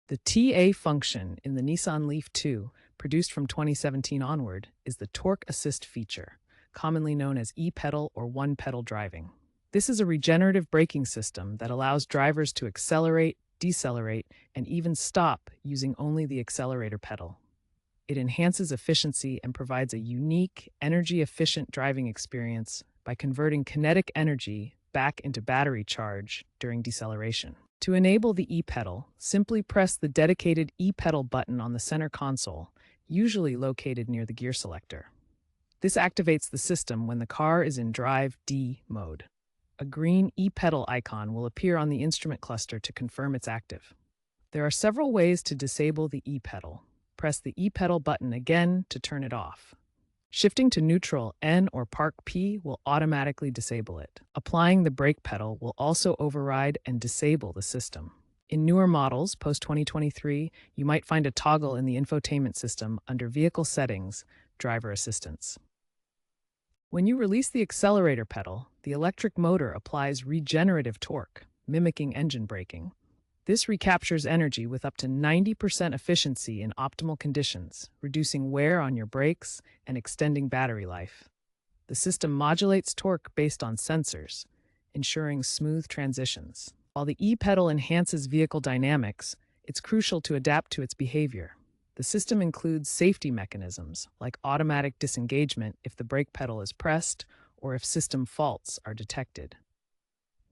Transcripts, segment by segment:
The TA function in the Nissan Leaf II, produced from 2017 onward, is the torque assist feature, commonly known as e-pedal or one-pedal driving. This is a regenerative braking system that allows drivers to accelerate, decelerate, and even stop using only the accelerator pedal. It enhances efficiency and provides a unique, energy-efficient driving experience by converting kinetic energy back into battery charge during deceleration. To enable the e-pedal, simply press the dedicated e-pedal button on the center console, usually located near the gear selector. This activates the system when the car is in Drive D mode. A green e-pedal icon will appear on the instrument cluster to confirm it's active. There are several ways to disable the e-pedal. Press the e-pedal button again to turn it off. Shifting to neutral N or park P will automatically disable it. Applying the brake pedal will also override and disable the system. In newer models, post-2023, you might find a toggle in the infotainment system under Vehicle Settings, Driver Assistance. When you release the accelerator pedal, the electric motor applies regenerative torque, mimicking engine braking. This recaptures energy with up to 90% efficiency in optimal conditions, reducing wear on your brakes and extending battery life. The system modulates torque based on sensors, ensuring smooth transitions. While the e-pedal enhances vehicle dynamics, it's crucial to adapt to its behavior. The system includes safety mechanisms, like automatic disengagement if the brake pedal is pressed or if system faults are detected.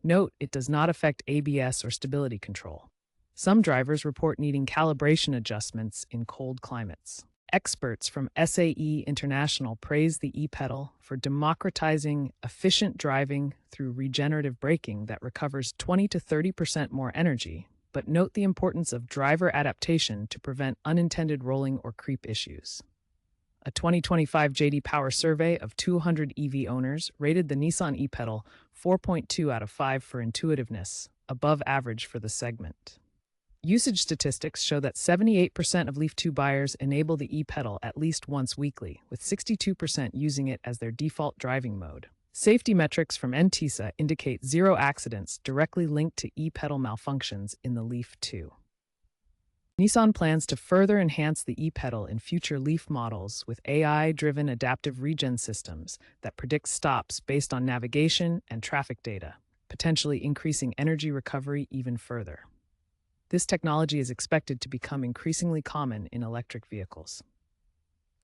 Note, it does not affect ABS or stability control. Some drivers report needing calibration adjustments in cold climates. Experts from SAE International praise the e-pedal for democratizing efficient driving through regenerative braking that recovers 20 to 30% more energy, but note the importance of driver adaptation to prevent unintended rolling or creep issues. A 2025 J.D. Power survey of 200 EV owners rated the Nissan e-pedal 4.2 out of 5 for intuitiveness, above average for the segment. Usage statistics show that 78% of Leaf II buyers enable the e-pedal at least once weekly, with 62% using it as their default driving mode. Safety metrics from NTSA indicate 0 accidents directly linked to e-pedal malfunctions in the Leaf II. Nissan plans to further enhance the e-pedal in future Leaf models with AI-driven adaptive regen systems that predict stops based on navigation and traffic data, potentially increasing energy recovery even further. This technology is expected to become increasingly common in electric vehicles.